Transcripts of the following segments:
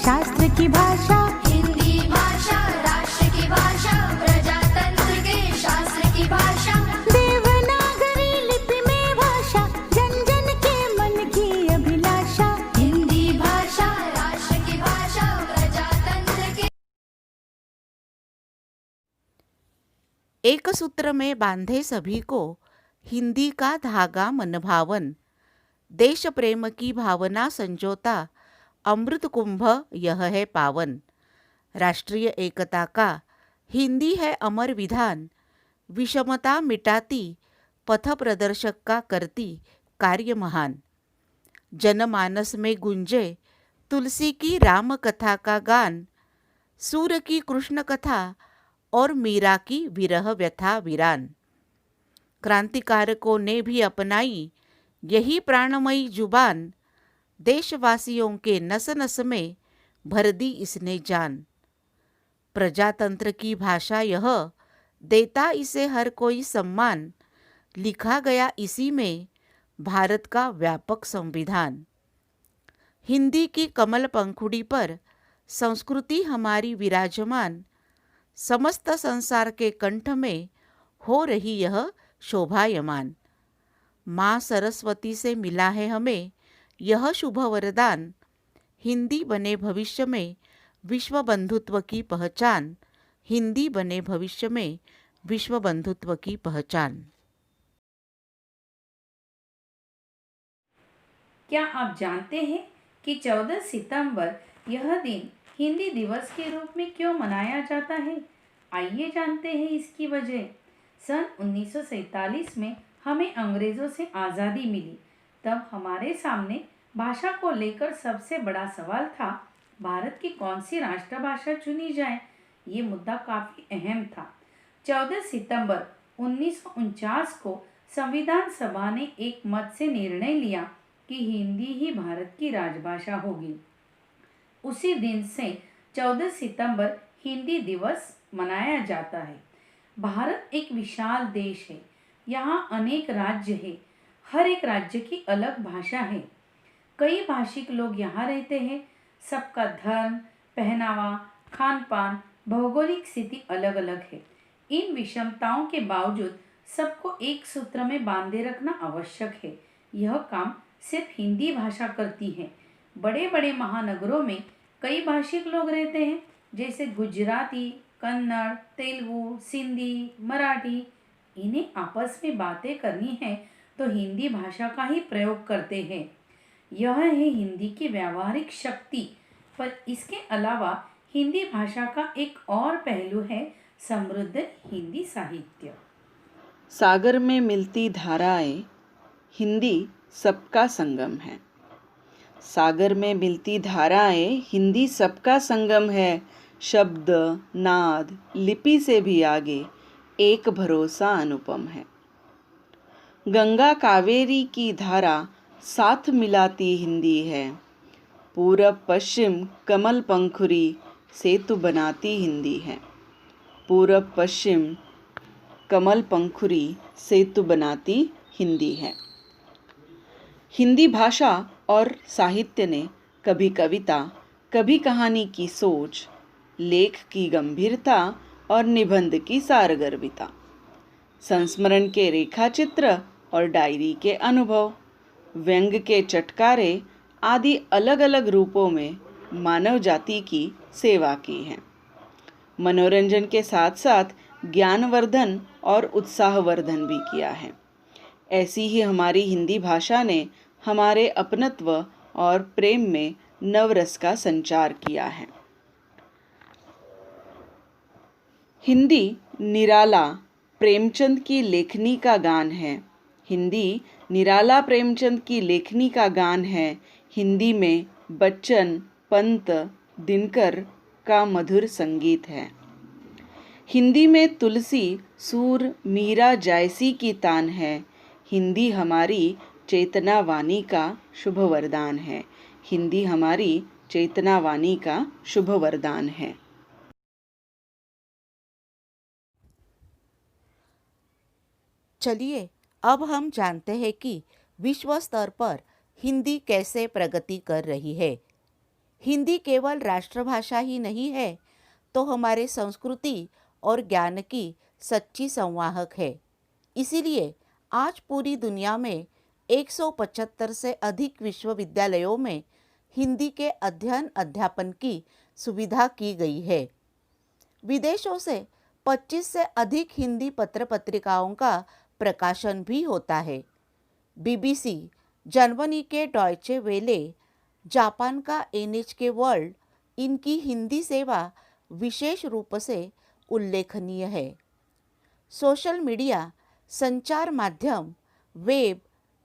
शास्त्र की भाषा, हिंदी भाषा राष्ट्र की भाषा, प्रजातंत्र के शास्त्र की भाषा, देवनागरी लिपि में भाषा, जन जन के मन की अभिलाषा। हिंदी भाषा राष्ट्र की भाषा, प्रजातंत्र के। एक सूत्र में बांधे सभी को, हिंदी का धागा मनभावन। देश प्रेम की भावना संजोता, अमृत कुंभ यह है पावन। राष्ट्रीय एकता का हिंदी है अमर विधान, विषमता मिटाती, पथ प्रदर्शक का करती कार्य महान। जनमानस में गुंजे तुलसी की राम कथा का गान, सूर की कृष्ण कथा और मीरा की विरह व्यथा वीरान। क्रांतिकारकों ने भी अपनाई यही प्राणमयी जुबान, देशवासियों के नस नस में भर दी इसने जान। प्रजातंत्र की भाषा यह, देता इसे हर कोई सम्मान, लिखा गया इसी में भारत का व्यापक संविधान। हिंदी की कमल पंखुड़ी पर संस्कृति हमारी विराजमान, समस्त संसार के कंठ में हो रही यह शोभायमान। माँ सरस्वती से मिला है हमें यह शुभ वरदान, हिंदी बने भविष्य में विश्व बंधुत्व की पहचान। हिंदी बने भविष्य में विश्व बंधुत्व की पहचान। क्या आप जानते हैं कि 14 सितंबर यह दिन हिंदी दिवस के रूप में क्यों मनाया जाता है? आइए जानते हैं इसकी वजह। सन 1947 में हमें अंग्रेज़ों से आज़ादी मिली। तब हमारे सामने भाषा को लेकर सबसे बड़ा सवाल था, भारत की कौन सी राष्ट्रभाषा चुनी जाए। ये मुद्दा काफ़ी अहम था। 14 सितंबर 1949 को संविधान सभा ने एक मत से निर्णय लिया कि हिंदी ही भारत की राजभाषा होगी। उसी दिन से 14 सितंबर हिंदी दिवस मनाया जाता है। भारत एक विशाल देश है। यहाँ अनेक राज्य हैं। हर एक राज्य की अलग भाषा है। कई भाषिक लोग यहाँ रहते हैं। सबका धर्म, पहनावा, खान पान, भौगोलिक स्थिति अलग अलग है। इन विषमताओं के बावजूद सबको एक सूत्र में बांधे रखना आवश्यक है। यह काम सिर्फ हिंदी भाषा करती है। बड़े बड़े महानगरों में कई भाषिक लोग रहते हैं, जैसे गुजराती, कन्नड़, तेलुगु, सिंधी, मराठी। इन्हें आपस में बातें करनी है तो हिंदी भाषा का ही प्रयोग करते हैं। यह है हिंदी की व्यावहारिक शक्ति। पर इसके अलावा हिंदी भाषा का एक और पहलू है समृद्ध हिंदी साहित्य। सागर में मिलती धाराएं, हिंदी सबका संगम है। सागर में मिलती धाराएं, हिंदी सबका संगम है। शब्द, नाद, लिपि से भी आगे एक भरोसा अनुपम है। गंगा कावेरी की धारा साथ मिलाती हिंदी है। पूरब पश्चिम कमल पंखुरी सेतु बनाती हिंदी है। पूरब पश्चिम कमल पंखुरी सेतु बनाती हिंदी है। हिंदी भाषा और साहित्य ने कभी कविता, कभी कहानी की सोच, लेख की गंभीरता और निबंध की सारगर्भिता, संस्मरण के रेखाचित्र और डायरी के अनुभव, व्यंग के चटकारे आदि अलग अलग रूपों में मानव जाति की सेवा की है। मनोरंजन के साथ साथ ज्ञानवर्धन और उत्साहवर्धन भी किया है। ऐसी ही हमारी हिंदी भाषा ने हमारे अपनत्व और प्रेम में नवरस का संचार किया है। हिंदी निराला प्रेमचंद की लेखनी का गान है। हिंदी निराला प्रेमचंद की लेखनी का गान है। हिंदी में बच्चन, पंत, दिनकर का मधुर संगीत है। हिंदी में तुलसी, सूर, मीरा, जायसी की तान है। हिंदी हमारी चेतना वाणी का शुभ वरदान है। हिंदी हमारी चेतना वाणी का शुभ वरदान है। चलिए अब हम जानते हैं कि विश्व स्तर पर हिंदी कैसे प्रगति कर रही है। हिंदी केवल राष्ट्रभाषा ही नहीं है तो हमारे संस्कृति और ज्ञान की सच्ची संवाहक है। इसीलिए आज पूरी दुनिया में 175 से अधिक विश्वविद्यालयों में हिंदी के अध्ययन अध्यापन की सुविधा की गई है। विदेशों से 25 से अधिक हिंदी पत्र पत्रिकाओं का प्रकाशन भी होता है। BBC, जर्मनी के डॉयचे वेले, जापान का NHK वर्ल्ड, इनकी हिंदी सेवा विशेष रूप से उल्लेखनीय है। सोशल मीडिया, संचार माध्यम, वेब,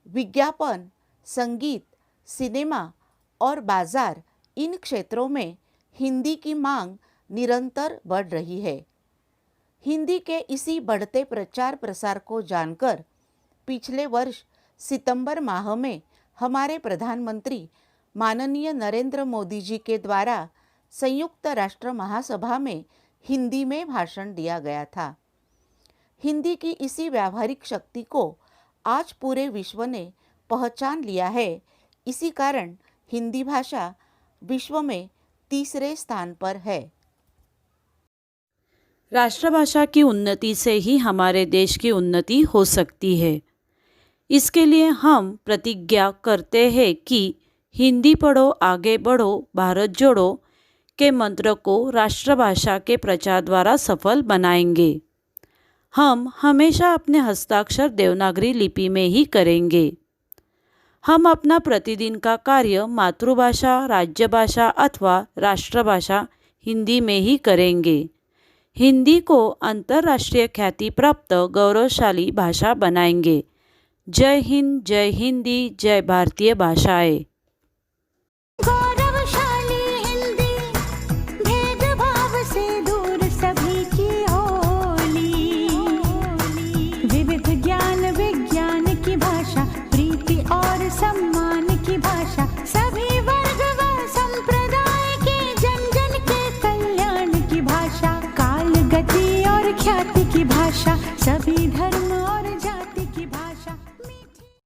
विज्ञापन, संगीत, सिनेमा और बाजार, इन क्षेत्रों में हिंदी की मांग निरंतर बढ़ रही है। हिंदी के इसी बढ़ते प्रचार प्रसार को जानकर पिछले वर्ष सितंबर माह में हमारे प्रधानमंत्री माननीय नरेंद्र मोदी जी के द्वारा संयुक्त राष्ट्र महासभा में हिंदी में भाषण दिया गया था। हिंदी की इसी व्यावहारिक शक्ति को आज पूरे विश्व ने पहचान लिया है। इसी कारण हिंदी भाषा विश्व में तीसरे स्थान पर है। राष्ट्रभाषा की उन्नति से ही हमारे देश की उन्नति हो सकती है। इसके लिए हम प्रतिज्ञा करते हैं कि हिंदी पढ़ो आगे बढ़ो भारत जोड़ो के मंत्र को राष्ट्रभाषा के प्रचार द्वारा सफल बनाएंगे। हम हमेशा अपने हस्ताक्षर देवनागरी लिपि में ही करेंगे। हम अपना प्रतिदिन का कार्य मातृभाषा, राज्यभाषा अथवा राष्ट्रभाषा हिंदी में ही करेंगे। हिंदी को अंतर्राष्ट्रीय ख्याति प्राप्त गौरवशाली भाषा बनाएंगे। जय हिंद, जय हिंदी, जय भारतीय भाषाएं। गौरवशाली हिंदी, भेदभाव से दूर सभी की होली। विविध ज्ञान विज्ञान की भाषा, प्रीति और सम्मान की भाषा, सभी वर्ग व संप्रदाय के जन जन के कल्याण की भाषा, काल गति और ख्याति की भाषा, सभी धर्म